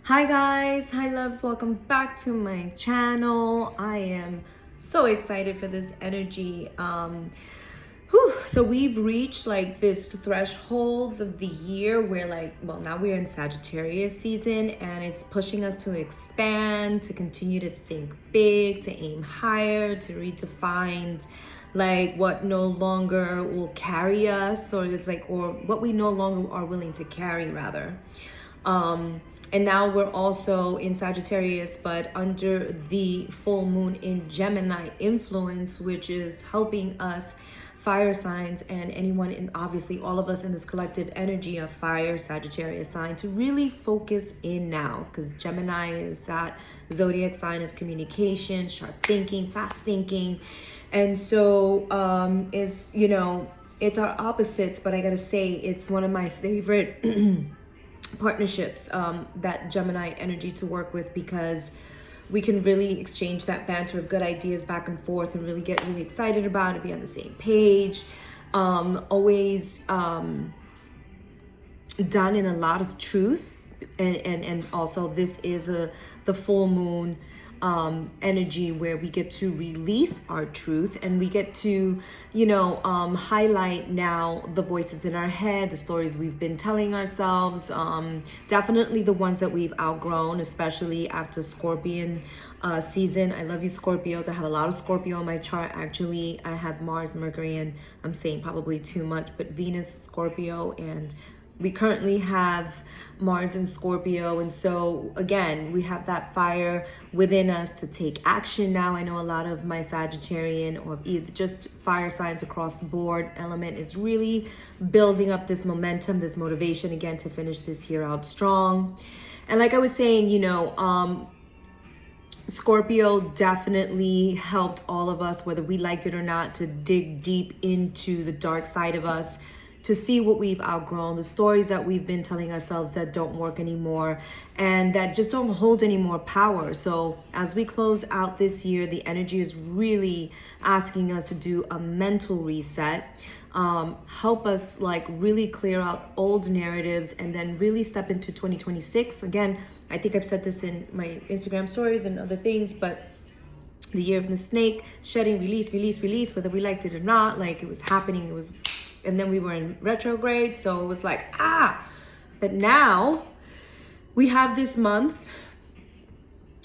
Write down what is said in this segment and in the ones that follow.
Hi guys, hi loves, welcome back to my channel. I am so excited for this energy. So we've reached like this thresholds of the year where now we're in Sagittarius season and it's pushing us to expand, to continue to think big, to aim higher, to redefine like what no longer will carry us, or what we no longer are willing to carry rather. And now we're also in Sagittarius, but under the full moon in Gemini influence, which is helping us fire signs and anyone in, obviously all of us in this collective energy of fire Sagittarius sign, to really focus in now, because Gemini is that zodiac sign of communication, sharp thinking, fast thinking. And so it's our opposites, but I gotta say it's one of my favorite partnerships, that Gemini energy to work with, because we can really exchange that banter of good ideas back and forth and really get really excited about it, be on the same page. Always done in a lot of truth, and also this is the full moon energy where we get to release our truth, and we get to highlight now the voices in our head, the stories we've been telling ourselves, definitely the ones that we've outgrown, especially after Scorpion season. I love you Scorpios. I have a lot of Scorpio on my chart. Actually, I have Mars, Mercury, and I'm saying probably too much, but Venus, Scorpio, and we currently have Mars in Scorpio. And so again, we have that fire within us to take action now. I know a lot of my Sagittarian or either just fire signs across the board element is really building up this momentum, this motivation again to finish this year out strong. And like I was saying, Scorpio definitely helped all of us, whether we liked it or not, to dig deep into the dark side of us, to see what we've outgrown, the stories that we've been telling ourselves that don't work anymore and that just don't hold any more power. So as we close out this year, the energy is really asking us to do a mental reset, help us really clear out old narratives, and then really step into 2026. Again, I think I've said this in my Instagram stories and other things, but the year of the snake, shedding, release, whether we liked it or not, it was happening, and then we were in retrograde, so it was but now we have this month,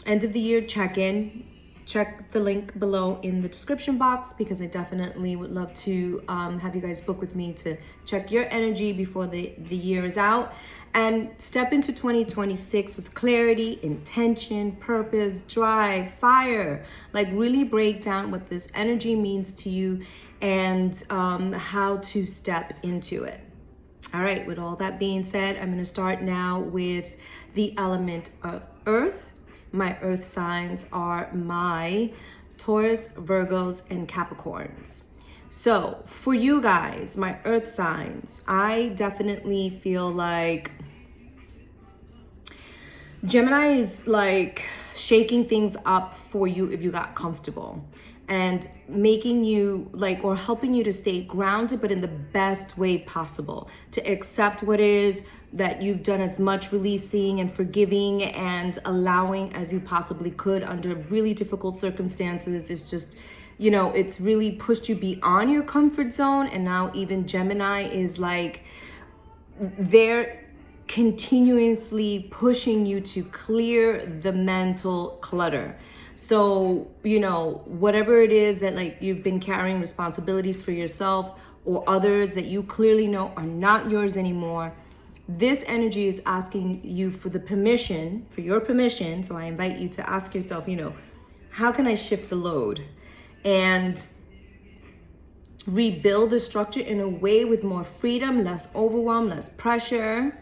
end of the year check-in. Check the link below in the description box, because I definitely would love to have you guys book with me to check your energy before the year is out, and step into 2026 with clarity, intention, purpose, drive, fire. Really break down what this energy means to you and how to step into it. All right, with all that being said, I'm going to start now with the element of earth. My earth signs are my Taurus, Virgos, and Capricorns. So for you guys, my earth signs, I definitely feel like Gemini is shaking things up for you if you got comfortable, and making you or helping you to stay grounded, but in the best way possible, to accept what is, that you've done as much releasing and forgiving and allowing as you possibly could under really difficult circumstances. It's just, it's really pushed you beyond your comfort zone. And now even Gemini is they're continuously pushing you to clear the mental clutter. So, whatever it is that you've been carrying responsibilities for yourself or others that you clearly know are not yours anymore, this energy is asking you for your permission. So I invite you to ask yourself, how can I shift the load and rebuild the structure in a way with more freedom, less overwhelm, less pressure,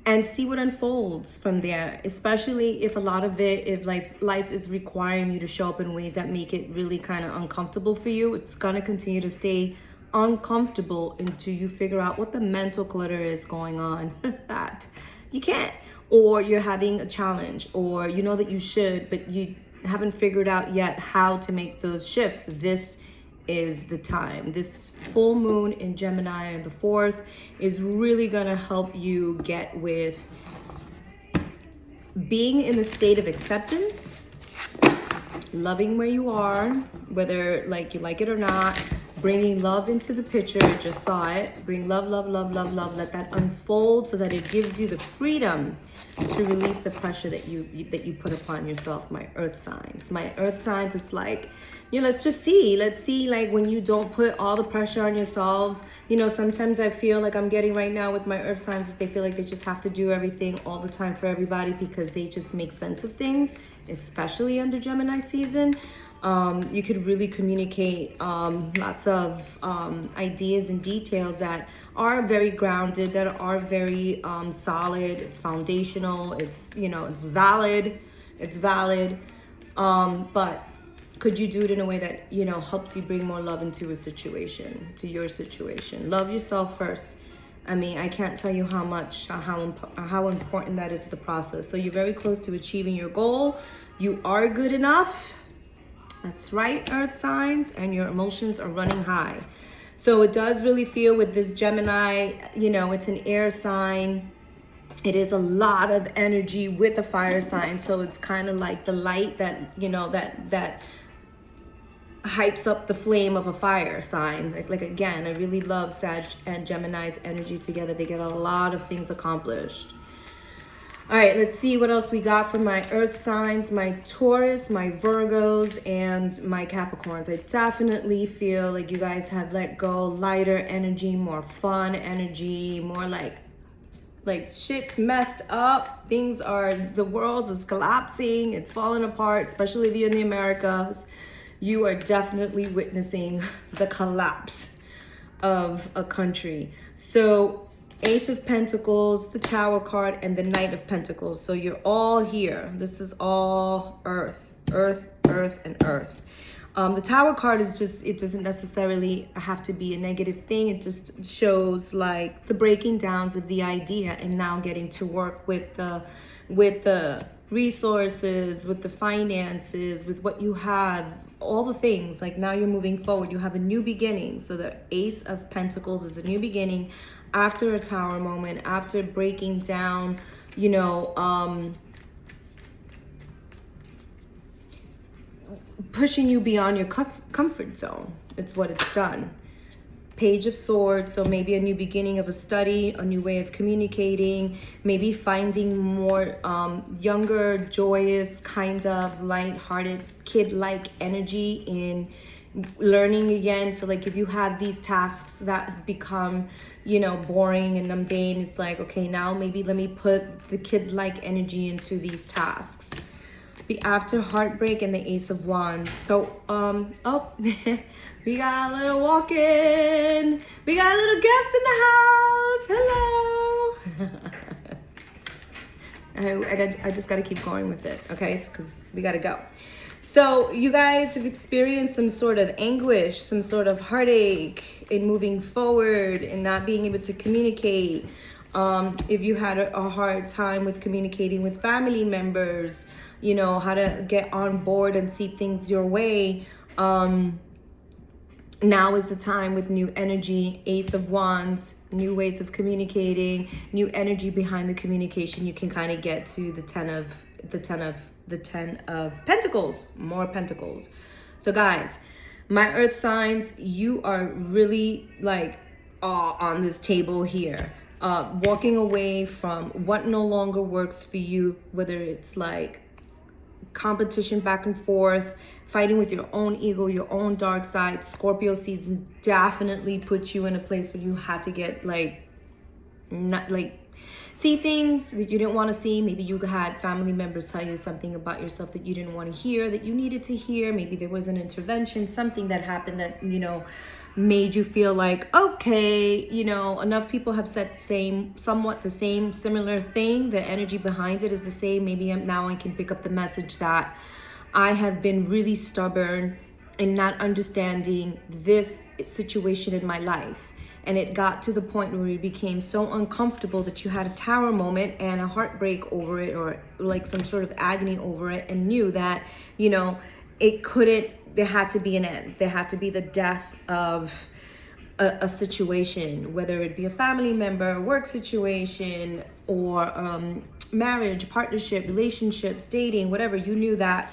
and see what unfolds from there, especially if a lot of it, if life is requiring you to show up in ways that make it really kind of uncomfortable for you. It's going to continue to stay uncomfortable until you figure out what the mental clutter is going on that you can't, or you're having a challenge, or that you should, but you haven't figured out yet how to make those shifts. This is the time. This full moon in Gemini on the 4th is really gonna help you get with being in the state of acceptance, loving where you are, whether like you like it or not, bringing love into the picture. Just saw it. Bring love, love, love, love, love. Let that unfold so that it gives you the freedom to release the pressure that you put upon yourself. My earth signs, it's like, let's see like when you don't put all the pressure on yourselves. Sometimes I feel like I'm getting right now with my earth signs, they feel like they just have to do everything all the time for everybody because they just make sense of things, especially under Gemini season. You could really communicate lots of ideas and details that are very grounded, that are very solid. It's foundational. It's valid. But could you do it in a way that helps you bring more love into to your situation? Love yourself first. I mean, I can't tell you how important that is to the process. So you're very close to achieving your goal. You are good enough. That's right, earth signs, and your emotions are running high. So it does really feel with this Gemini, it's an air sign. It is a lot of energy with a fire sign. So it's kind of like the light that, that hypes up the flame of a fire sign. Like again, I really love Sag and Gemini's energy together. They get a lot of things accomplished. All right, let's see what else we got for my earth signs, my Taurus, my Virgos, and my Capricorns. I definitely feel like you guys have let go, lighter energy, more fun energy, more like shit's messed up. The world is collapsing, it's falling apart, especially if you're in the Americas. You are definitely witnessing the collapse of a country. So Ace of Pentacles, the Tower card, and the Knight of Pentacles. So you're all here. This is all earth, and earth. The Tower card is just, it doesn't necessarily have to be a negative thing. It just shows like the breaking downs of the idea and now getting to work with the resources, with the finances, with what you have, all the things. Like now you're moving forward. You have a new beginning. So the Ace of Pentacles is a new beginning. After a Tower moment, after breaking down, pushing you beyond your comfort zone. It's what it's done. Page of Swords, so maybe a new beginning of a study, a new way of communicating, maybe finding more younger, joyous, kind of light-hearted, kid-like energy in learning again. So like if you have these tasks that have become boring and mundane, it's like, okay, now maybe let me put the kid-like energy into these tasks. Be after heartbreak and the Ace of Wands. So we got a little walk-in, we got a little guest in the house. Hello. I just got to keep going with it, okay? Because we got to go. So you guys have experienced some sort of anguish, some sort of heartache in moving forward and not being able to communicate. If you had a hard time with communicating with family members, how to get on board and see things your way. Now is the time with new energy, Ace of Wands, new ways of communicating, new energy behind the communication. You can kind of get to the ten of Pentacles, more Pentacles. So guys, my earth signs, you are really like on this table here, walking away from what no longer works for you, whether it's like competition back and forth, fighting with your own ego, your own dark side. Scorpio season definitely put you in a place where you had to get see things that you didn't want to see. Maybe you had family members tell you something about yourself that you didn't want to hear, that you needed to hear. Maybe there was an intervention, something that happened that, made you feel like, okay, enough people have said somewhat the same, similar thing. The energy behind it is the same. Maybe now I can pick up the message that I have been really stubborn in not understanding this situation in my life. And it got to the point where it became so uncomfortable that you had a Tower moment and a heartbreak over it, or like some sort of agony over it, and knew that, there had to be an end. There had to be the death of a situation, whether it be a family member, a work situation, or marriage, partnership, relationships, dating, whatever, you knew that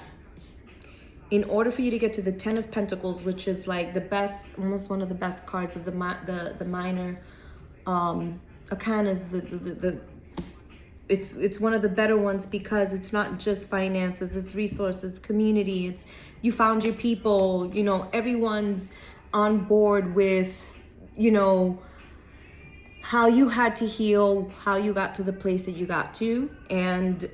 in order for you to get to the 10 of Pentacles, which is like the best, almost one of the best cards of the minor arcanas, it's one of the better ones, because it's not just finances, it's resources, community, it's you found your people, you know, everyone's on board with, you know, how you had to heal, how you got to the place that you got to. And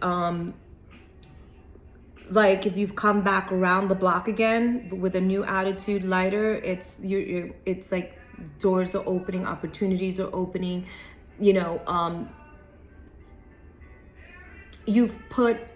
like if you've come back around the block again with a new attitude, lighter, it's it's like doors are opening, opportunities are opening, you know. You've clipped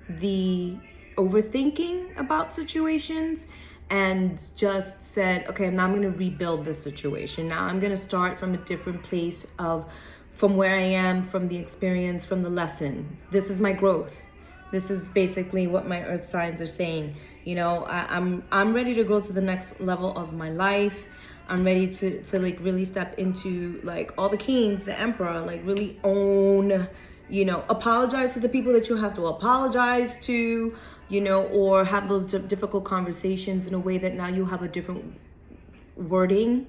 the overthinking about situations and just said, okay, now I'm going to rebuild this situation. Now I'm going to start from a different place from where I am, from the experience, from the lesson. This is my growth. This is basically what my earth signs are saying. You know, I'm ready to go to the next level of my life. I'm ready to like really step into like all the kings, the emperor, like really own, you know, apologize to the people that you have to apologize to, you know, or have those difficult conversations in a way that now you have a different wording,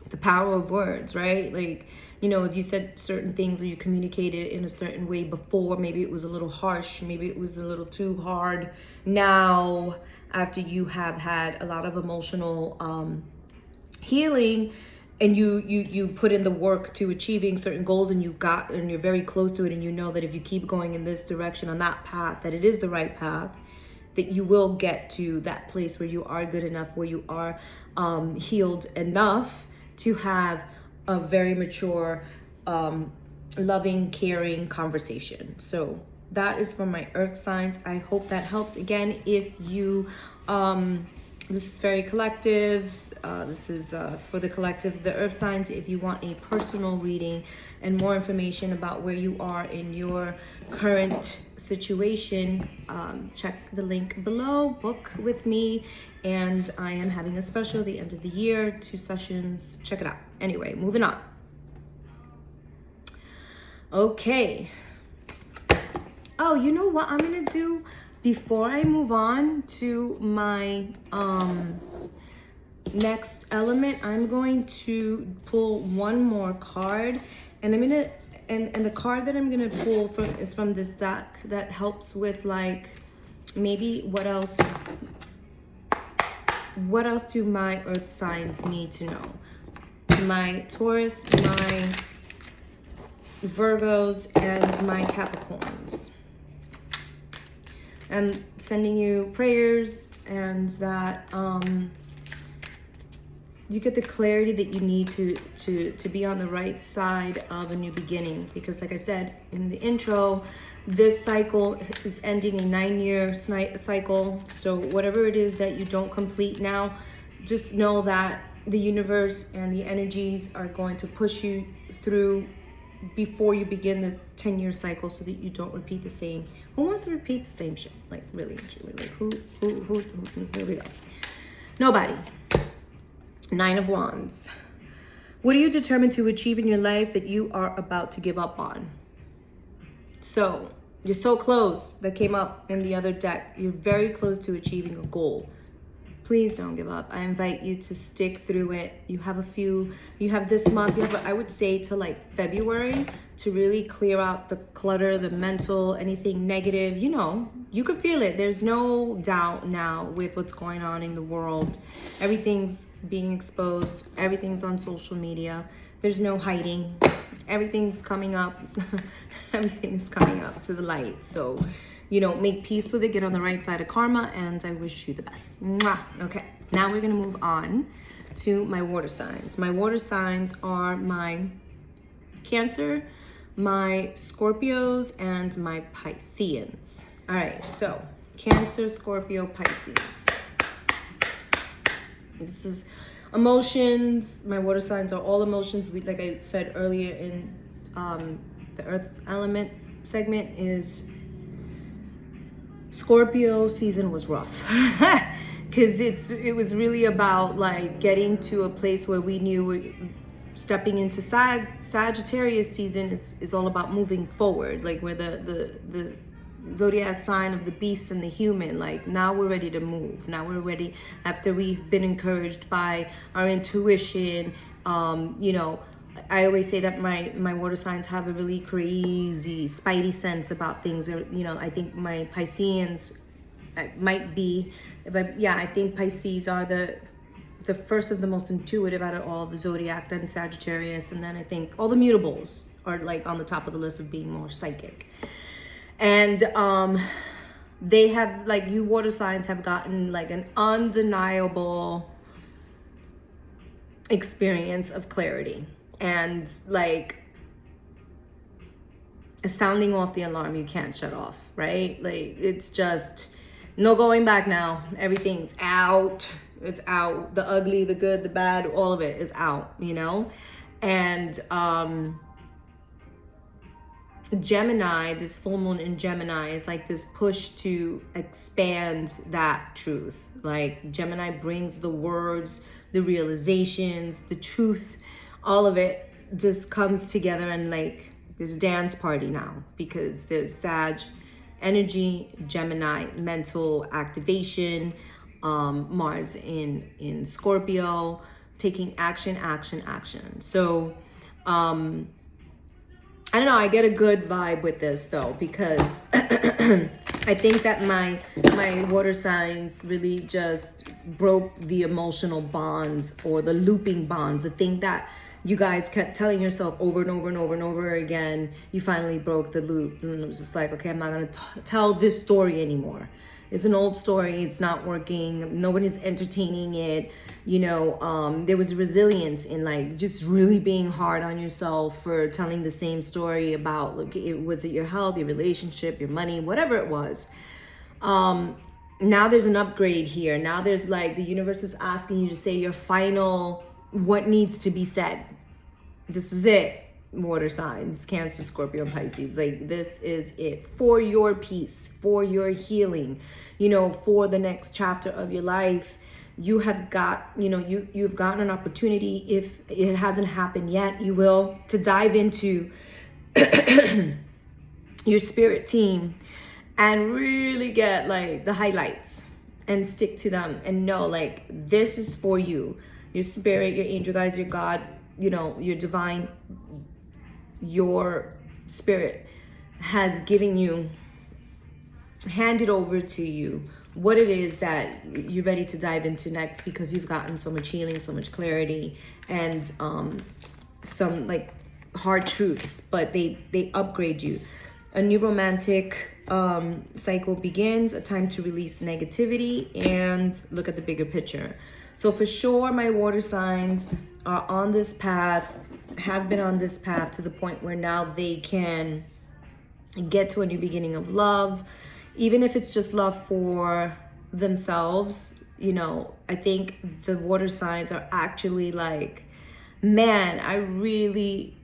the power of words, right? Like, you know, if you said certain things or you communicated in a certain way before, maybe it was a little harsh, maybe it was a little too hard. Now, after you have had a lot of emotional healing, and you put in the work to achieving certain goals, and you're very close to it, and you know that if you keep going in this direction on that path, that it is the right path, that you will get to that place where you are good enough, where you are healed enough to have a very mature, loving, caring conversation. So that is for my earth signs. I hope that helps. Again, if you this is very collective. This is for the collective, the earth signs. If you want a personal reading and more information about where you are in your current situation, check the link below, book with me. And I am having a special at the end of the year, 2 sessions, check it out. Anyway, moving on. Okay. Oh, you know what I'm gonna do before I move on to my next element? I'm going to pull one more card, and I'm gonna and the card that I'm gonna pull from is from this deck that helps with like maybe what else do my earth signs need to know? My Taurus, my Virgos, and my Capricorns. I'm sending you prayers, and that you get the clarity that you need to be on the right side of a new beginning. Because like I said in the intro, this cycle is ending a 9-year cycle. So whatever it is that you don't complete now, just know that the universe and the energies are going to push you through before you begin the 10-year cycle, so that you don't repeat the same. Who wants to repeat the same shit? Like really, truly, like who, here we go. Nobody. 9 of Wands. What are you determined to achieve in your life that you are about to give up on? So you're so close. That came up in the other deck. You're very close to achieving a goal. Please don't give up. I invite you to stick through it. You have this month, I would say to like February to really clear out the clutter, the mental, anything negative. You know, you can feel it. There's no doubt now with what's going on in the world. Everything's being exposed. Everything's on social media. There's no hiding. Everything's coming up. Everything's coming up to the light. So, you know, make peace with it, get on the right side of karma, and I wish you the best. Mwah. Okay, now we're gonna move on to my water signs. My water signs are my Cancer, my Scorpios, and my Pisceans. All right, so Cancer, Scorpio, Pisces. This is emotions. My water signs are all emotions. Like I said earlier in the Earth element segment, is Scorpio season was rough because it was really about like getting to a place where we knew stepping into Sagittarius season is all about moving forward, like we're the zodiac sign of the beast and the human. Like now we're ready to move. Now we're ready after we've been encouraged by our intuition. You know, I always say that my water signs have a really crazy spidey sense about things. Or, you know, I think my Pisceans might be, I think Pisces are the first of the most intuitive out of all the zodiac, then Sagittarius, and then I think all the mutables are like on the top of the list of being more psychic. And they have, like, you water signs have gotten like an undeniable experience of clarity and like a sounding off the alarm you can't shut off, right? Like it's just no going back now. Everything's out. It's out. The ugly, the good, the bad, all of it is out, you know? And Gemini, this full moon in Gemini is like this push to expand that truth. Like Gemini brings the words, the realizations, the truth, all of it just comes together and like this dance party now, because there's Sag energy, Gemini mental activation, Mars in Scorpio, taking action. So I don't know, I get a good vibe with this though, because I think that my water signs really just broke the emotional bonds or the looping bonds, the thing that you guys kept telling yourself over and over again. You finally broke the loop, and it was just like, okay, I'm not gonna tell this story anymore. It's an old story. It's not working. Nobody's entertaining it. You know, there was resilience in like just really being hard on yourself for telling the same story about, look, was it your health, your relationship, your money, whatever it was. Now there's an upgrade here. Now there's like the universe is asking you to say your final, what needs to be said. This is it. Water signs, Cancer, Scorpio, and Pisces. Like this is it for your peace, for your healing, you know, for the next chapter of your life. You have got, you know, you've gotten an opportunity, if it hasn't happened yet, you will, to dive into your spirit team and really get like the highlights and stick to them and know like this is for you. Your spirit, your angel guides, your God, you know, your divine, your spirit has given you, handed over to you what it is that you're ready to dive into next, because you've gotten so much healing, so much clarity, and some like hard truths, but they upgrade you. A new romantic cycle begins, a time to release negativity and look at the bigger picture. So for sure, my water signs are on this path, have been on this path to the point where now they can get to a new beginning of love, even if it's just love for themselves. You know, I think the water signs are actually like, man, I really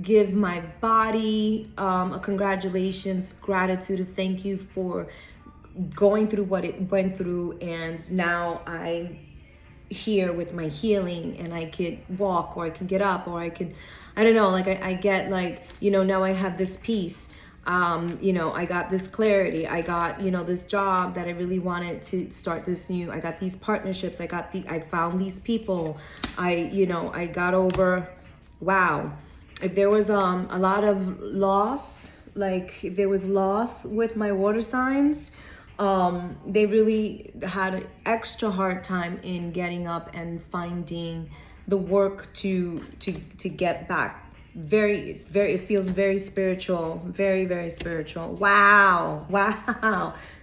give my body a congratulations, gratitude, a thank you for going through what it went through, and now I'm here with my healing, and I could walk, or I can get up, or I can, I don't know, like I get like, you know, now I have this peace, you know, I got this clarity, I got, you know, this job that I really wanted to start this new, I got these partnerships, I found these people, you know, I got over, wow, if there was a lot of loss, like if there was loss with my water signs, they really had an extra hard time in getting up and finding the work to get back. Very, it feels very spiritual, very, very spiritual. Wow.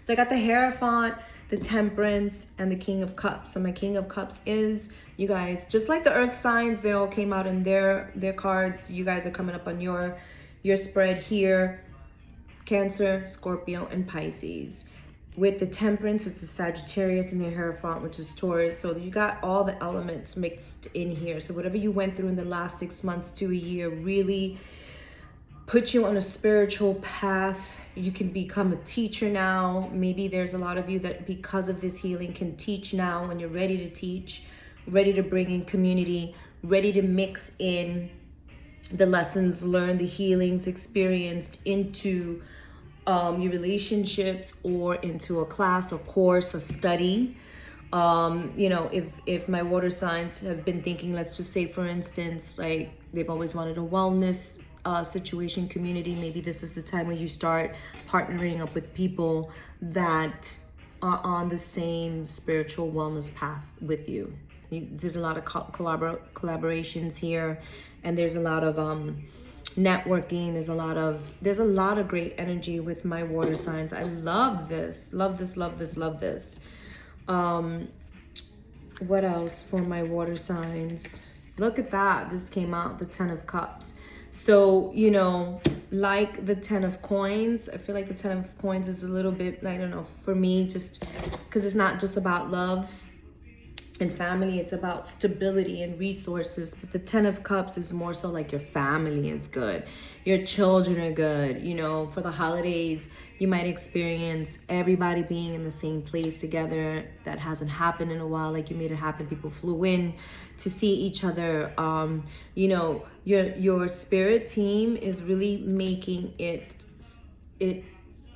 So I got the Hierophant, the Temperance, and the King of Cups. So my King of Cups is, you guys, just like the Earth signs, they all came out in their cards. You guys are coming up on your spread here. Cancer, Scorpio, and Pisces. With the Temperance, which is Sagittarius, and the Hierophant, which is Taurus. So you got all the elements mixed in here. So whatever you went through in the last 6 months to a year really put you on a spiritual path. You can become a teacher now. Maybe there's a lot of you that because of this healing can teach now when you're ready to teach, ready to bring in community, ready to mix in the lessons learned, the healings experienced into your relationships or into a class, a course, a study. You know, if my water signs have been thinking, let's just say, for instance, like they've always wanted a wellness situation, community, maybe this is the time where you start partnering up with people that are on the same spiritual wellness path with you. There's a lot of collaborations here, and there's a lot of networking. There's a lot of great energy with my water signs. I love this, love this, love this, love this. What else for my water signs? Look at that. This came out, the 10 of Cups. So, you know, like the 10 of Coins, I feel like the 10 of Coins is a little bit, I don't know, for me, just because it's not just about love and family, it's about stability and resources. But the 10 of Cups is more so like your family is good, your children are good. You know, for the holidays, you might experience everybody being in the same place together. That hasn't happened in a while. Like you made it happen. People flew in to see each other. You know, your spirit team is really making it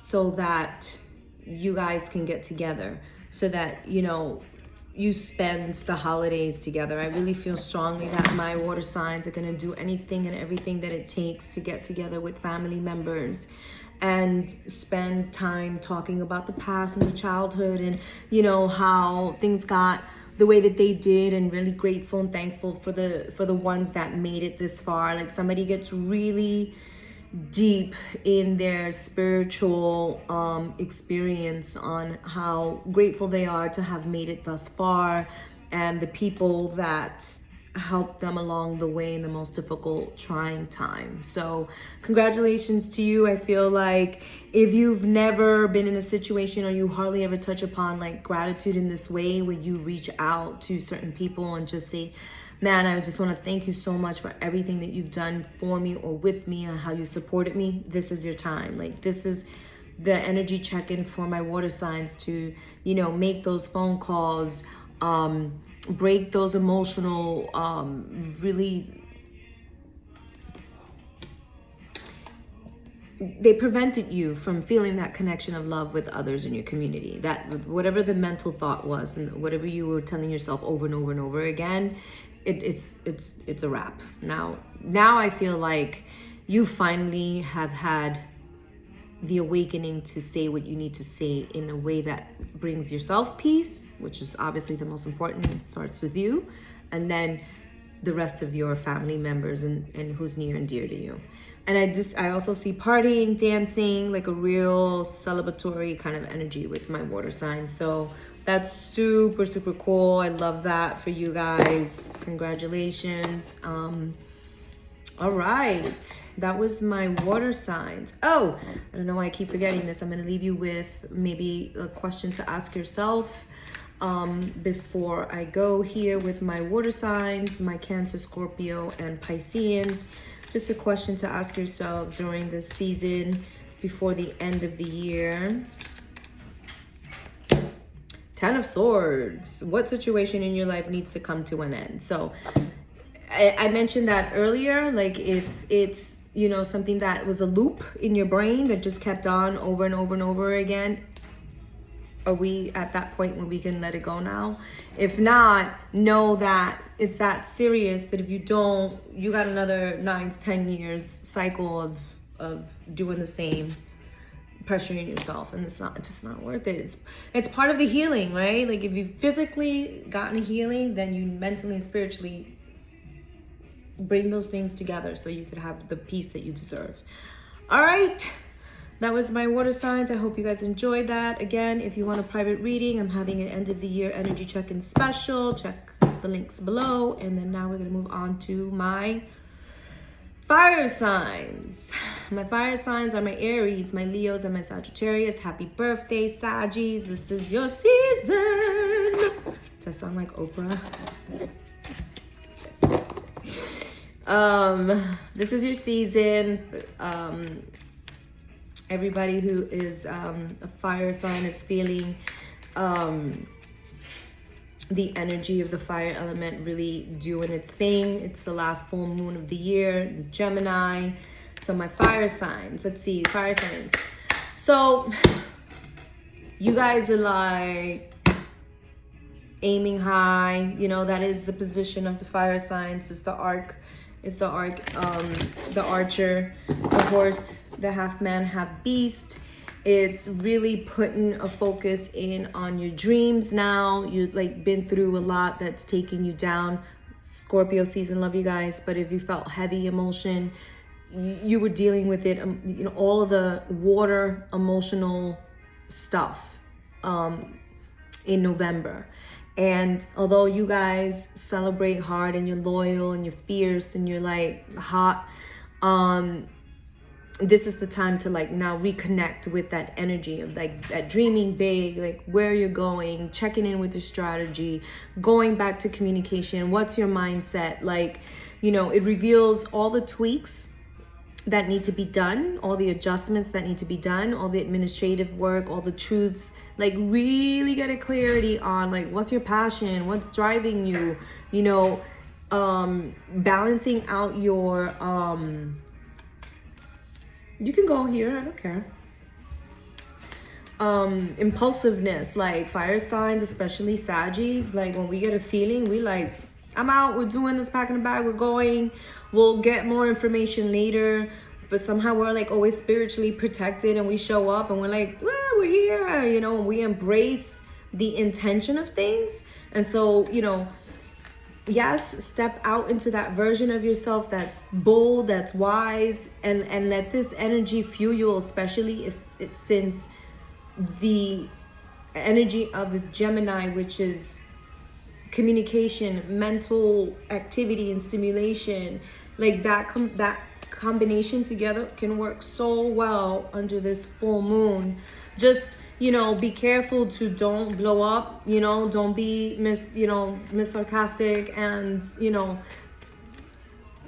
so that you guys can get together, so that, you know, you spend the holidays together. I really feel strongly that my water signs are going to do anything and everything that it takes to get together with family members and spend time talking about the past and the childhood, and, you know, how things got the way that they did, and really grateful and thankful for the ones that made it this far. Like somebody gets really deep in their spiritual experience on how grateful they are to have made it thus far, and the people that helped them along the way in the most difficult, trying time. So congratulations to you. I feel like if you've never been in a situation, or you hardly ever touch upon like gratitude in this way, where you reach out to certain people and just say, man, I just want to thank you so much for everything that you've done for me or with me, and how you supported me. This is your time. Like, this is the energy check-in for my water signs to, you know, make those phone calls, break those emotional, really, they prevented you from feeling that connection of love with others in your community. That whatever the mental thought was, and whatever you were telling yourself over and over and over again, it's a wrap. Now I feel like you finally have had the awakening to say what you need to say in a way that brings yourself peace, which is obviously the most important. It starts with you, and then the rest of your family members and who's near and dear to you. And I also see partying, dancing, like a real celebratory kind of energy with my water sign. So that's super, super cool. I love that for you guys. Congratulations. All right, that was my water signs. Oh, I don't know why I keep forgetting this. I'm going to leave you with maybe a question to ask yourself before I go here with my water signs, my Cancer, Scorpio, and Pisceans. Just a question to ask yourself during this season before the end of the year. 10 of Swords. What situation in your life needs to come to an end? So I mentioned that earlier, like if it's, you know, something that was a loop in your brain that just kept on over and over and over again, are we at that point where we can let it go now? If not, know that it's that serious that if you don't, you got another 9-10 years cycle of doing the same, pressuring yourself, and it's just not worth it. It's part of the healing, right? Like if you've physically gotten a healing, then you mentally and spiritually bring those things together so you could have the peace that you deserve. All right, that was my water signs. I hope you guys enjoyed that. Again, if you want a private reading, I'm having an end of the year energy check-in special. Check the links below. And then now we're going to move on to my fire signs. My fire signs are my Aries, my Leos, and my Sagittarius. Happy birthday, Saggies. This is your season. Does that sound like Oprah? This is your season. Everybody who is a fire sign is feeling the energy of the fire element really doing its thing. It's the last full moon of the year, Gemini. So my fire signs, let's see, fire signs. So you guys are like aiming high, you know, that is the position of the fire signs. It's the arc, the archer, the horse, the half man, half beast. It's really putting a focus in on your dreams now. You've like been through a lot that's taking you down. Scorpio season, love you guys. But if you felt heavy emotion, you were dealing with it, you know, all of the water emotional stuff in November. And although you guys celebrate hard and you're loyal and you're fierce and you're like hot, this is the time to like now reconnect with that energy of like that dreaming big, like where you're going, checking in with your strategy, going back to communication. What's your mindset? Like, you know, it reveals all the tweaks that need to be done, all the adjustments that need to be done, all the administrative work, all the truths. Like really get a clarity on like what's your passion, what's driving you, you know, balancing out your you can go here, I don't care. Impulsiveness, like fire signs, especially Saggies, like when we get a feeling, we like, I'm out, we're doing this, packing the bag, we're going. We'll get more information later, but somehow we're like always spiritually protected and we show up and we're like, well, we're here, you know, and we embrace the intention of things. And so, you know, yes, step out into that version of yourself that's bold, that's wise, and let this energy fuel you, especially since the energy of Gemini, which is communication, mental activity and stimulation, like that combination together can work so well under this full moon. Just, you know, be careful to don't blow up, you know, don't be miss sarcastic and, you know,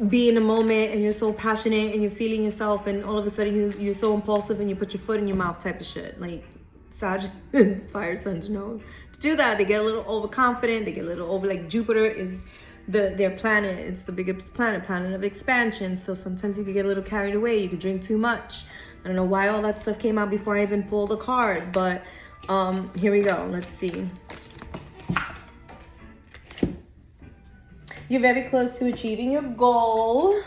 be in a moment and you're so passionate and you're feeling yourself and all of a sudden you're so impulsive and you put your foot in your mouth type of shit. Like Sag, fire signs know to do that. They get a little overconfident, they get a little over, like Jupiter is their planet. It's the biggest planet of expansion. So sometimes you could get a little carried away. You could drink too much. I don't know why all that stuff came out before I even pulled a card, but here we go. Let's see. You're very close to achieving your goal.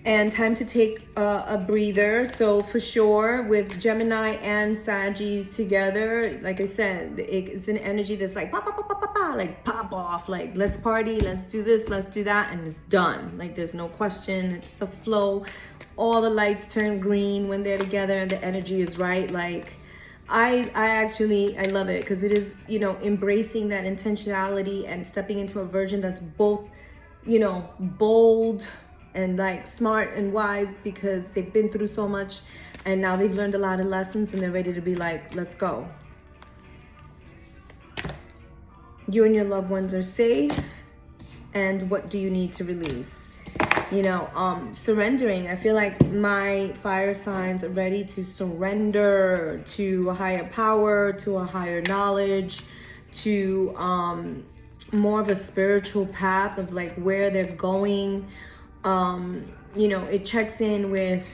And time to take a breather. So for sure, with Gemini and Saggies together, like I said, it's an energy that's like pop, pop, pop, pop, pop, pop, like pop off, like let's party, let's do this, let's do that, and it's done. Like there's no question, it's a flow. All the lights turn green when they're together and the energy is right. Like I love it because it is, you know, embracing that intentionality and stepping into a version that's both, you know, bold and like smart and wise, because they've been through so much and now they've learned a lot of lessons and they're ready to be like, let's go. You and your loved ones are safe. And what do you need to release? You know, surrendering. I feel like my fire signs are ready to surrender to a higher power, to a higher knowledge, to more of a spiritual path of like where they're going. You know, it checks in with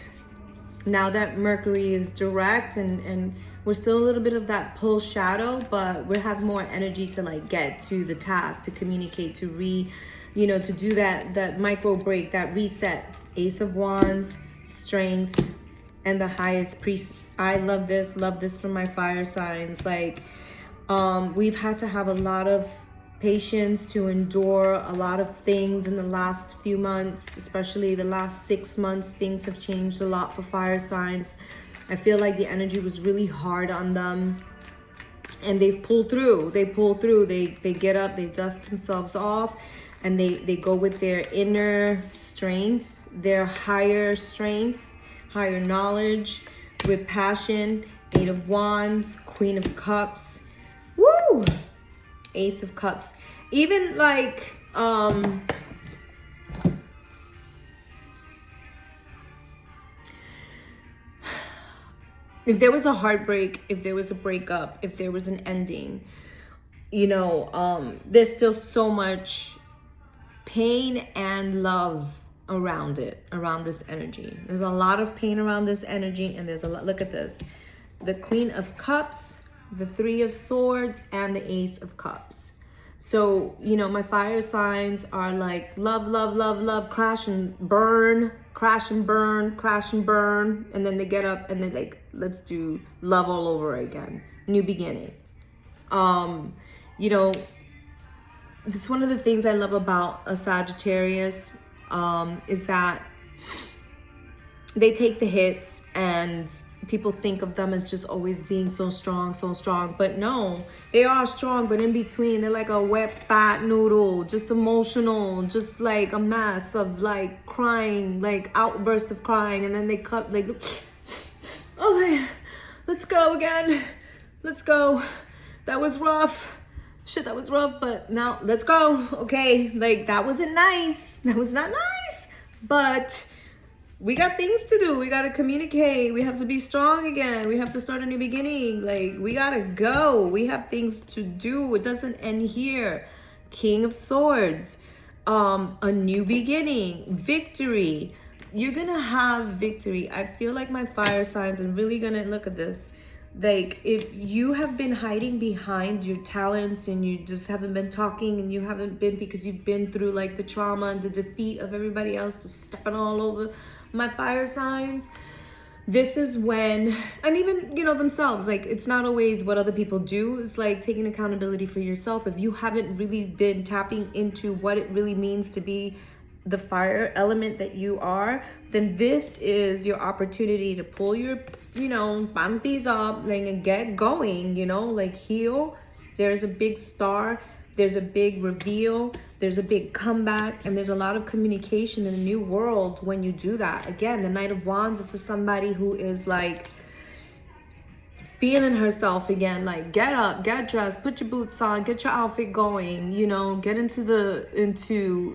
now that Mercury is direct and we're still a little bit of that pull shadow, but we have more energy to like get to the task, to communicate, to to do that micro break, that reset. Ace of Wands, strength, and the highest priest. I love this for my fire signs. Like we've had to have a lot of patience to endure a lot of things in the last few months, especially the last 6 months. Things have changed a lot for fire signs. I feel like the energy was really hard on them and they've pulled through. They get up, they dust themselves off, and they go with their inner strength, their higher strength, higher knowledge, with passion. 8 of Wands, Queen of Cups, woo! Ace of Cups. Even like if there was a heartbreak, if there was a breakup, if there was an ending, you know, there's still so much pain and love around it, around this energy. There's a lot of pain around this energy, and there's a lot. Look at this: the Queen of Cups, the Three of Swords, and the Ace of Cups. So, you know, my fire signs are like love, love, love, love, crash and burn, crash and burn, crash and burn. And then they get up and they're like, let's do love all over again. New beginning. You know, it's one of the things I love about a Sagittarius, is that they take the hits, and people think of them as just always being so strong, but no, they are strong, but in between they're like a wet fat noodle, just emotional, just like a mess of like crying, like outburst of crying, and then they cut like, okay, let's go again, let's go, that was rough, shit, that was rough, but now let's go. Okay, like that wasn't nice, that was not nice, but we got things to do. We got to communicate. We have to be strong again. We have to start a new beginning. Like, we got to go. We have things to do. It doesn't end here. King of Swords, a new beginning, victory. You're going to have victory. I feel like my fire signs are really going to look at this. Like, if you have been hiding behind your talents and you just haven't been talking, and you haven't been, because you've been through like the trauma and the defeat of everybody else just stepping all over my fire signs, this is when, and even, you know, themselves, like, it's not always what other people do. It's like taking accountability for yourself. If you haven't really been tapping into what it really means to be the fire element that you are, then this is your opportunity to pull your, you know, panties up, like, and get going, you know, like heal. There's a big star, there's a big reveal, there's a big comeback, and there's a lot of communication in a new world when you do that. Again, the Knight of Wands, this is somebody who is like feeling herself again, like get up, get dressed, put your boots on, get your outfit going, you know, get into,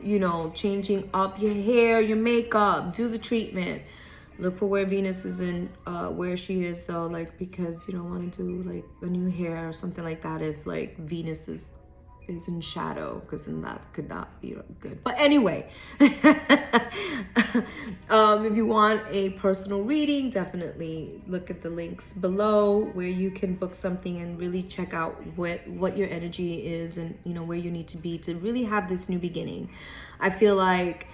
you know, changing up your hair, your makeup, do the treatment. Look for where Venus is in, where she is though, like, because you don't want to do like a new hair or something like that if like Venus is in shadow, because then that could not be good. But anyway, if you want a personal reading, definitely look at the links below where you can book something and really check out what your energy is, and you know where you need to be to really have this new beginning. I feel like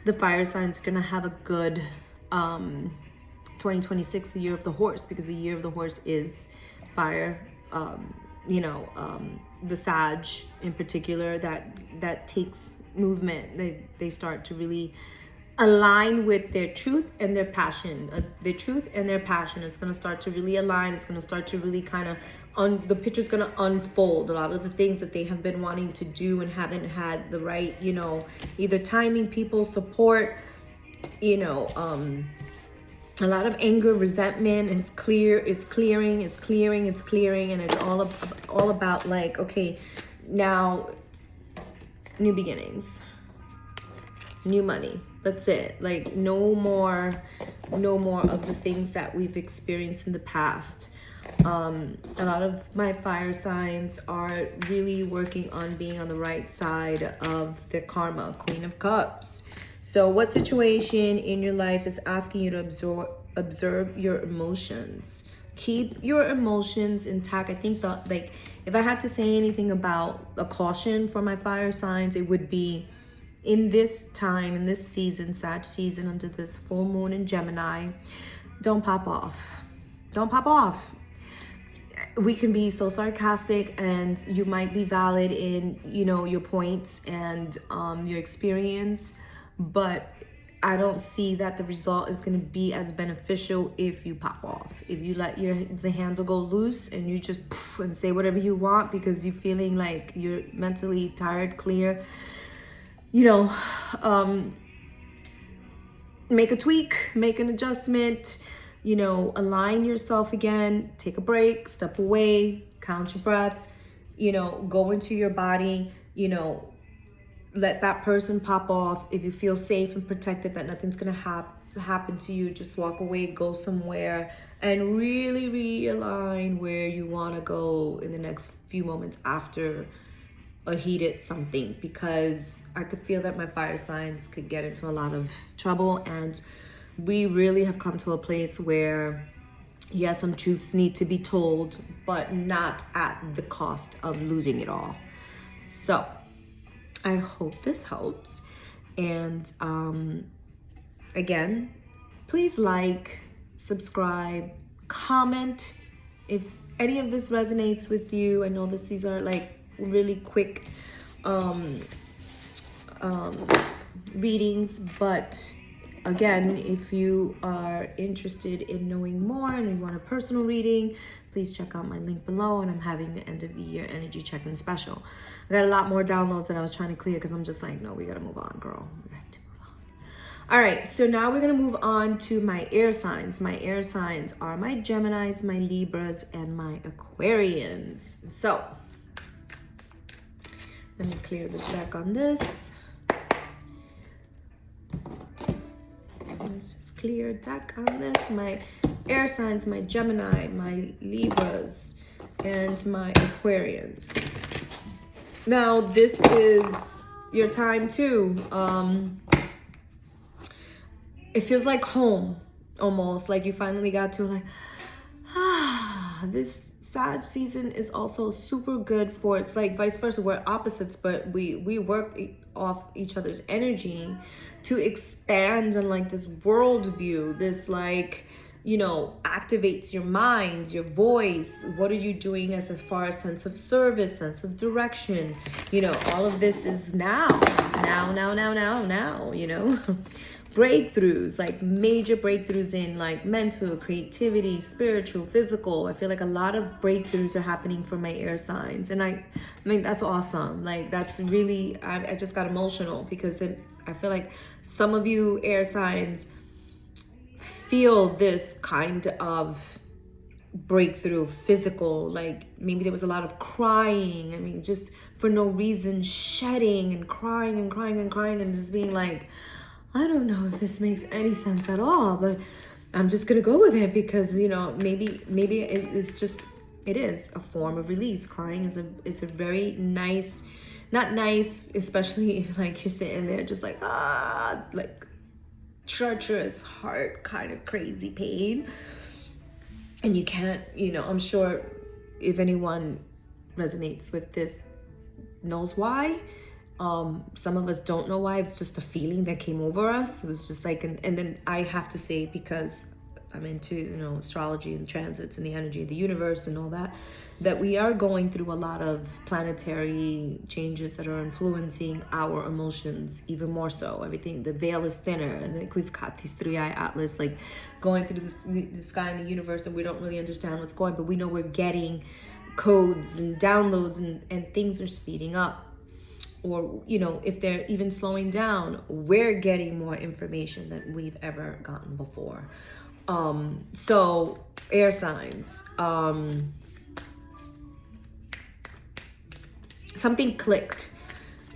the fire signs are gonna have a good 2026, the year of the horse, because the year of the horse is fire. You know, the Sag in particular, that takes movement. They start to really align with their truth and their passion. Their truth and their passion is going to start to really align. It's going to start to really kind of the picture's going to unfold. A lot of the things that they have been wanting to do and haven't had the right, you know, either timing, people, support, you know, a lot of anger, resentment is clearing, and it's all about like, okay, now new beginnings, new money. That's it. Like no more of the things that we've experienced in the past. A lot of my fire signs are really working on being on the right side of their karma. Queen of Cups. So what situation in your life is asking you to observe your emotions? Keep your emotions intact. I think that, like, if I had to say anything about a caution for my fire signs, it would be in this time, in this season, Sag season, under this full moon in Gemini, don't pop off. Don't pop off. We can be so sarcastic, and you might be valid in, you know, your points and your experience, but I don't see that the result is going to be as beneficial if you pop off. If you let the handle go loose and you just and say whatever you want because you're feeling like you're mentally tired, clear, you know, make a tweak, make an adjustment, you know, align yourself again, take a break, step away, count your breath, you know, go into your body, you know, let that person pop off. If you feel safe and protected that nothing's gonna happen to you, just walk away, go somewhere, and really realign where you want to go in the next few moments after a heated something, because I could feel that my fire signs could get into a lot of trouble, and we really have come to a place where yes, some truths need to be told, but not at the cost of losing it all. So I hope this helps. And again, please like, subscribe, comment if any of this resonates with you. I know these are like really quick readings, but again, if you are interested in knowing more and you want a personal reading, please check out my link below. And I'm having the end of the year energy check-in special. I got a lot more downloads that I was trying to clear because I'm just like, no, we got to move on, girl. We have to move on. All right, so now we're going to move on to my air signs. My air signs are my Geminis, my Libras, and my Aquarians. So let me clear the deck on this. Let's just clear a deck on this. My air signs, my Gemini, my Libras, and my Aquarians. Now, this is your time too. It feels like home, almost like you finally got to like, this Sag season is also super good for, it's like vice versa, we're opposites, but we work off each other's energy to expand on like this worldview, this like, you know, activates your mind, your voice. What are you doing as far as sense of service, sense of direction? You know, all of this is now, you know. Breakthroughs, like major breakthroughs in like mental, creativity, spiritual, physical. I feel like a lot of breakthroughs are happening for my air signs, and I mean that's awesome. Like that's really, I just got emotional because I feel like some of you air signs feel this kind of breakthrough, physical, like maybe there was a lot of crying. I mean, just for no reason, shedding and crying and crying and crying and just being like, I don't know if this makes any sense at all, but I'm just gonna go with it because, you know, maybe it is a form of release. Crying it's a very nice, not nice, especially like you're sitting there just like, like treacherous heart, kind of crazy pain. And you can't, you know, I'm sure if anyone resonates with this knows why. Some of us don't know why. It's just a feeling that came over us. It was just like, and then I have to say, because I'm into, you know, astrology and transits and the energy of the universe and all that, that we are going through a lot of planetary changes that are influencing our emotions even more so. Everything, the veil is thinner, and like we've got these three-eye atlas like going through the sky and the universe, and we don't really understand what's going, but we know we're getting codes and downloads, and things are speeding up. Or, you know, if they're even slowing down, we're getting more information than we've ever gotten before. So air signs, something clicked,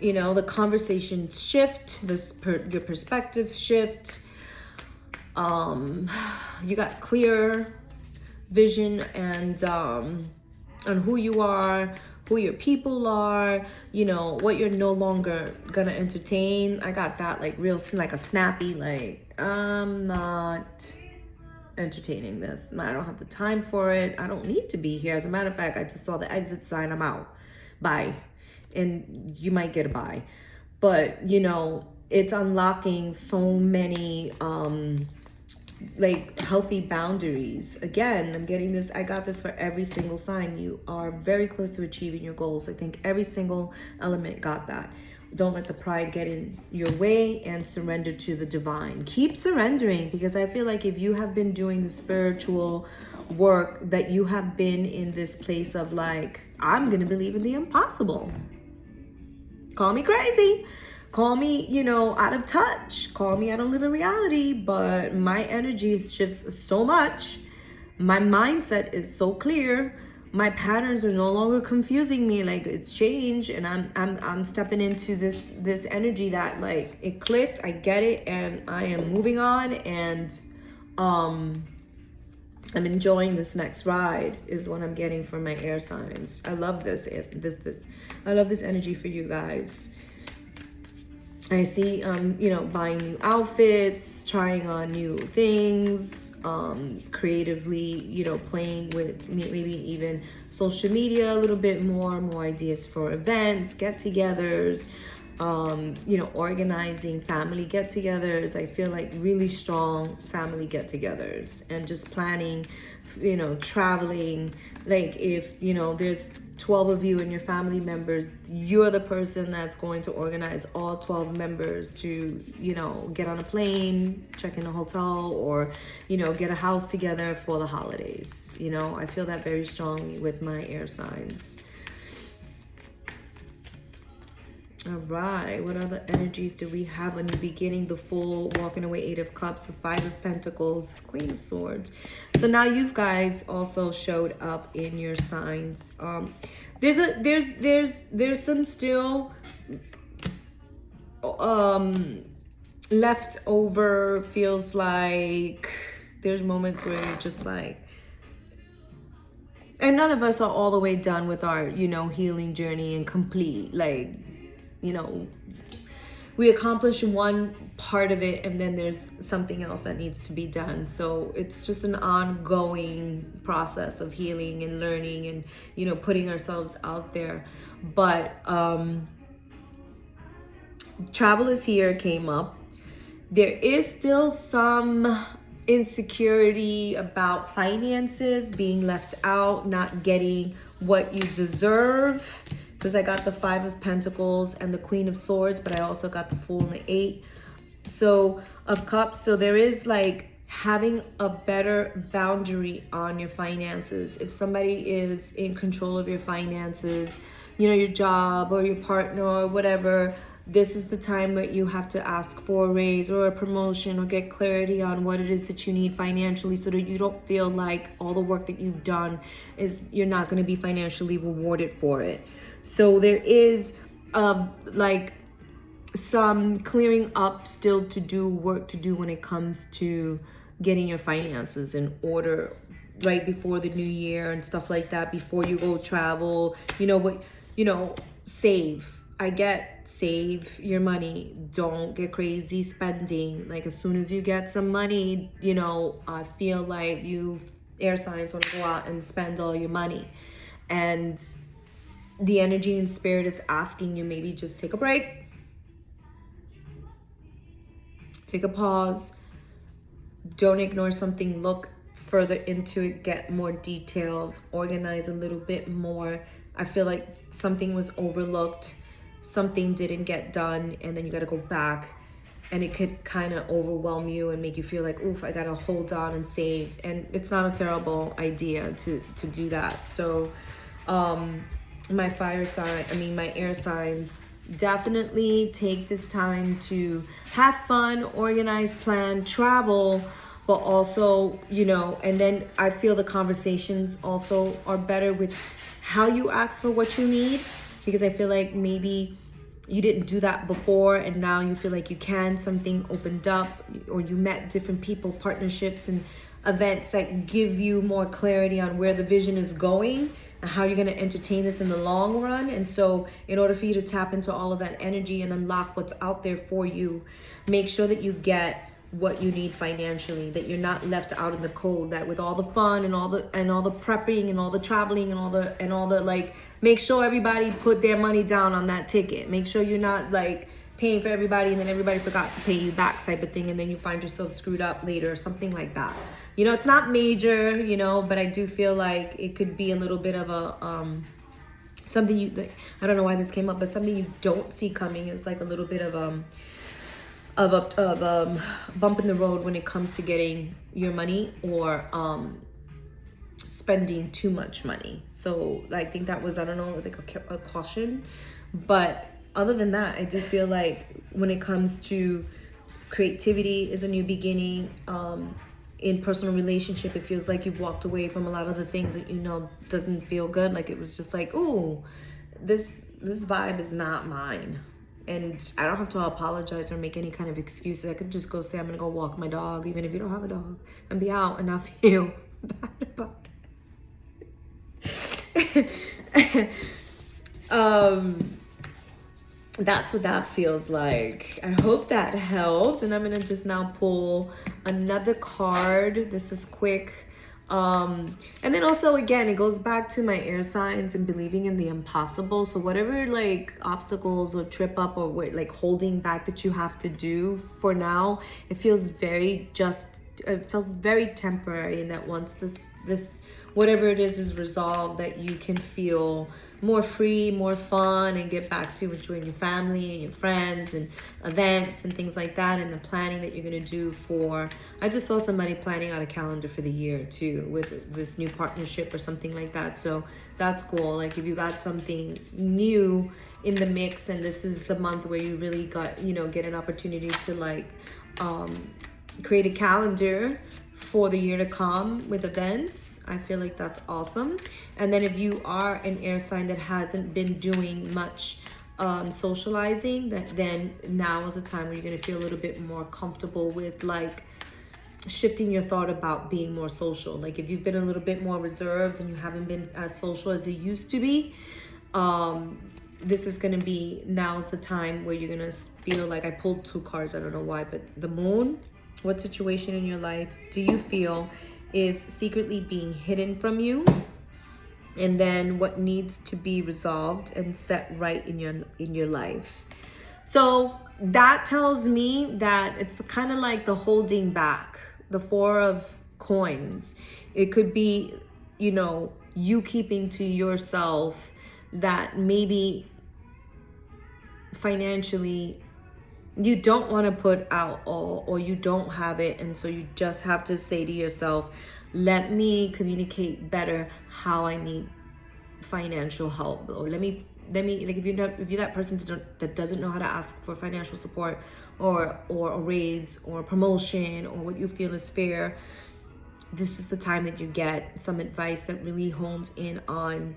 you know, the conversation shift, your perspective shift. You got clear vision and on who you are, who your people are, you know, what you're no longer gonna entertain. I got that like real, like a snappy, like, I'm not entertaining this. I don't have the time for it. I don't need to be here. As a matter of fact, I just saw the exit sign. I'm out. Bye. And you might get a bye. But, you know, it's unlocking so many like healthy boundaries. Again, I'm getting this, I got this for every single sign. You are very close to achieving your goals. I think every single element got that. Don't let the pride get in your way, and surrender to the divine. Keep surrendering, because I feel like if you have been doing the spiritual work, that you have been in this place of like, I'm gonna believe in the impossible. Call me crazy. Call me, you know, out of touch. Call me I don't live in reality, but my energy shifts so much. My mindset is so clear. my patterns are no longer confusing me. Like, it's changed, and I'm stepping into this energy that, like, it clicked, I get it, and I am moving on, and I'm enjoying this next ride is what I'm getting from my air signs. I love this. I love this energy for you guys. I see, you know, buying new outfits, trying on new things, creatively, you know, playing with maybe even social media a little bit more ideas for events, get-togethers, you know, organizing family get-togethers. I feel like really strong family get-togethers, and just planning, you know, traveling. Like, if, you know, there's 12 of you and your family members, you're the person that's going to organize all 12 members to, you know, get on a plane, check in a hotel, or, you know, get a house together for the holidays. You know, I feel that very strongly with my air signs. All right, what other energies do we have in the beginning? The Fool, walking away, 8 of Cups, the 5 of Pentacles, Queen of Swords. So now you guys also showed up in your signs. There's some still left over. Feels like there's moments where you're just like, and none of us are all the way done with our, you know, healing journey and complete. Like, you know, we accomplish one part of it, and then there's something else that needs to be done. So it's just an ongoing process of healing and learning and, you know, putting ourselves out there. But travel is here, came up. There is still some insecurity about finances, being left out, not getting what you deserve. Because I got the 5 of Pentacles and the Queen of Swords, but I also got the Fool and the 8 of Cups. So there is like having a better boundary on your finances. If somebody is in control of your finances, you know, your job or your partner or whatever, this is the time that you have to ask for a raise or a promotion or get clarity on what it is that you need financially, so that you don't feel like all the work that you've done is, you're not going to be financially rewarded for it. So there is like some clearing up still to do, work to do when it comes to getting your finances in order right before the new year and stuff like that, before you go travel. You know what, you know, save. I get save your money. Don't get crazy spending. Like, as soon as you get some money, you know, I feel like you air signs want to go out and spend all your money. And the energy and spirit is asking you, maybe just take a break, take a pause, don't ignore something, look further into it, get more details, organize a little bit more. I feel like something was overlooked, something didn't get done, and then you got to go back, and it could kind of overwhelm you and make you feel like, oof, I got to hold on and save. And it's not a terrible idea to do that. So my my air signs, definitely take this time to have fun, organize, plan, travel, but also, you know, and then I feel the conversations also are better with how you ask for what you need, because I feel like maybe you didn't do that before and now you feel like you can. Something opened up, or you met different people, partnerships and events that give you more clarity on where the vision is going and how you're going to entertain this in the long run. And so in order for you to tap into all of that energy and unlock what's out there for you, make sure that you get what you need financially, that you're not left out in the cold, that with all the fun and all the prepping and all the traveling and all the like, make sure everybody put their money down on that ticket. Make sure you're not like paying for everybody and then everybody forgot to pay you back type of thing, and then you find yourself screwed up later or something like that. You know, it's not major, you know, but I do feel like it could be a little bit of a something you, like, I don't know why this came up, but something you don't see coming is like a little bit of a bump in the road when it comes to getting your money, or spending too much money. So I think that was, I don't know, like a caution. But other than that, I do feel like when it comes to creativity is a new beginning, In personal relationship, it feels like you've walked away from a lot of the things that doesn't feel good. Like it was just like, ooh, this vibe is not mine. And I don't have to apologize or make any kind of excuses. I could just go say I'm gonna go walk my dog, even if you don't have a dog, and be out and not feel bad about it. That's what that feels like. I hope that helped. And I'm gonna just now pull another card. This is quick. And then also, again, it goes back to my air signs and believing in the impossible. So whatever like obstacles or trip up or like holding back that you have to do for now, it feels very temporary, and that once this whatever it is resolved, that you can feel more free, more fun, and get back to enjoying your family and your friends and events and things like that, and the planning that you're going to do for, I just saw somebody planning out a calendar for the year too with this new partnership or something like that. So that's cool. Like if you got something new in the mix, and this is the month where you really got, get an opportunity to like create a calendar for the year to come with events. I feel like that's awesome. And then if you are an air sign that hasn't been doing much socializing, then now is a time where you're going to feel a little bit more comfortable with like shifting your thought about being more social. Like if you've been a little bit more reserved and you haven't been as social as you used to be, this is going to be, now is the time where you're going to feel like, I pulled 2 cards, I don't know why, but the moon, what situation in your life do you feel is secretly being hidden from you? And then what needs to be resolved and set right in your life. So that tells me that it's kind of like the holding back, the 4 of coins. It could be, you keeping to yourself that maybe financially you don't want to put out all, or you don't have it, and so you just have to say to yourself, let me communicate better how I need financial help, or let me like if you're that person that doesn't know how to ask for financial support or a raise or a promotion or what you feel is fair, this is the time that you get some advice that really hones in on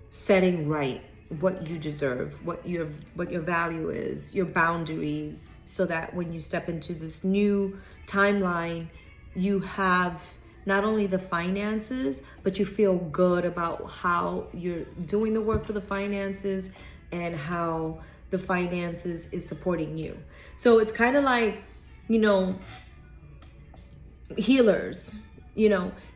setting right what you deserve, what your value is, your boundaries, so that when you step into this new timeline, you have not only the finances, but you feel good about how you're doing the work for the finances and how the finances is supporting you. So it's kind of like, healers,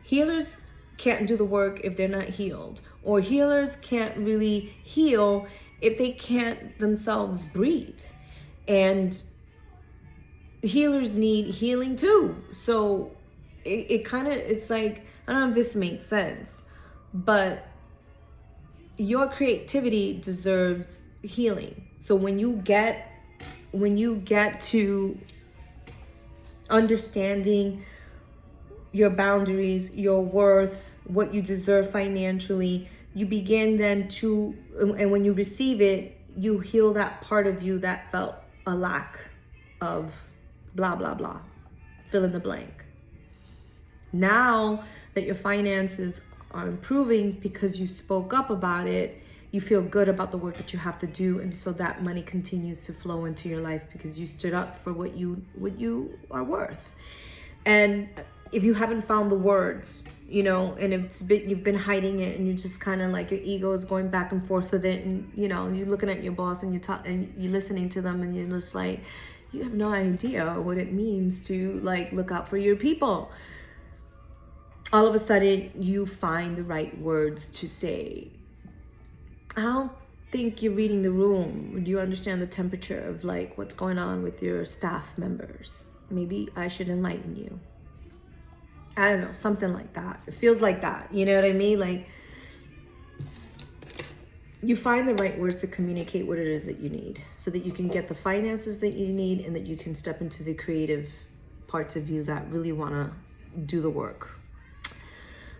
healers can't do the work if they're not healed, or healers can't really heal if they can't themselves breathe. And healers need healing too. So it's like, I don't know if this makes sense, but your creativity deserves healing. So when you get to understanding your boundaries, your worth, what you deserve financially, you begin then to, and when you receive it, you heal that part of you that felt a lack of blah, blah, blah, fill in the blank. Now that your finances are improving because you spoke up about it, you feel good about the work that you have to do, and so that money continues to flow into your life because you stood up for what you are worth. And if you haven't found the words, and if you've been hiding it, and you just kind of like, your ego is going back and forth with it, and you're looking at your boss and you're listening to them, and you're just like, you have no idea what it means to like look out for your people. All of a sudden you find the right words to say. I don't think you're reading the room. Do you understand the temperature of like what's going on with your staff members? Maybe I should enlighten you. I don't know, something like that. It feels like that. You know what I mean? Like, you find the right words to communicate what it is that you need, so that you can get the finances that you need, and that you can step into the creative parts of you that really want to do the work.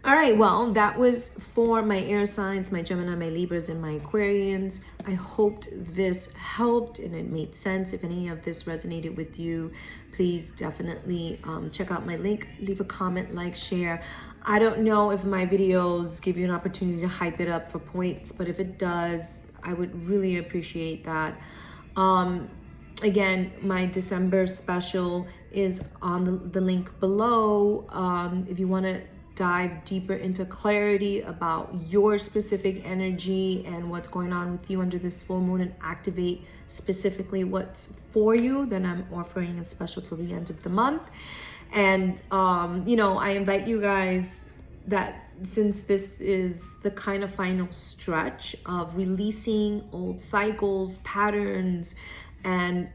All right, well, that was for my air signs, my Gemini, my Libras, and my Aquarians. I hoped this helped and it made sense. If any of this resonated with you, please definitely check out my link, leave a comment, like, share. I don't know if my videos give you an opportunity to hype it up for points, but if it does, I would really appreciate that. Again, my December special is on the link below. If you want to dive deeper into clarity about your specific energy and what's going on with you under this full moon and activate specifically what's for you, then I'm offering a special till the end of the month. And I invite you guys that since this is the kind of final stretch of releasing old cycles, patterns, and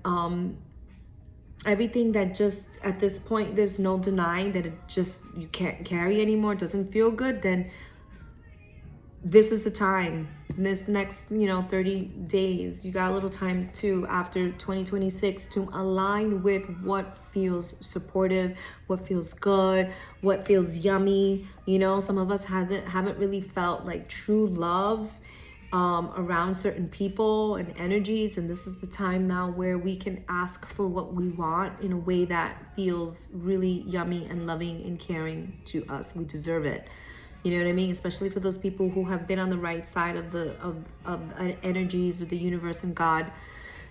everything that just at this point there's no denying that it just you can't carry anymore, doesn't feel good, then this is the time. This next 30 days, you got a little time to, after 2026, to align with what feels supportive, what feels good, what feels yummy. Some of us haven't really felt like true love around certain people and energies, and this is the time now where we can ask for what we want in a way that feels really yummy and loving and caring to us. We deserve it. You know what I mean? Especially for those people who have been on the right side of the energies with the universe and God.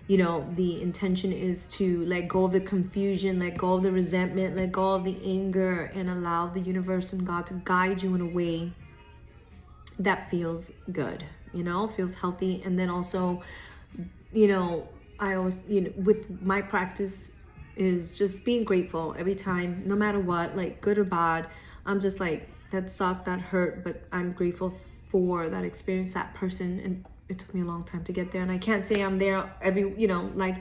The intention is to let go of the confusion, let go of the resentment, let go of the anger, and allow the universe and God to guide you in a way that feels good, feels healthy. And then also, I always, with my practice is just being grateful every time, no matter what, like good or bad. I'm just like, that sucked, that hurt, but I'm grateful for that experience, that person. And it took me a long time to get there. And I can't say I'm there life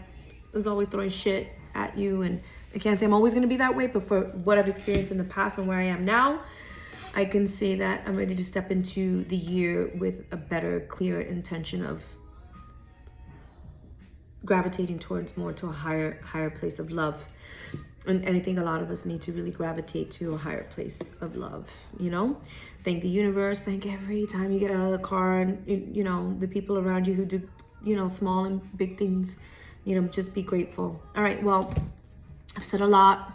is always throwing shit at you. And I can't say I'm always going to be that way, but for what I've experienced in the past and where I am now, I can say that I'm ready to step into the year with a better, clearer intention of gravitating towards more to a higher place of love. And I think a lot of us need to really gravitate to a higher place of love, Thank the universe, thank every time you get out of the car, and, the people around you who do, small and big things, just be grateful. All right, well, I've said a lot.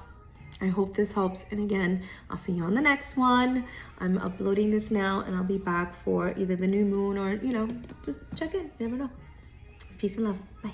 I hope this helps. And again, I'll see you on the next one. I'm uploading this now, and I'll be back for either the new moon or, just check in. You never know. Peace and love. Bye.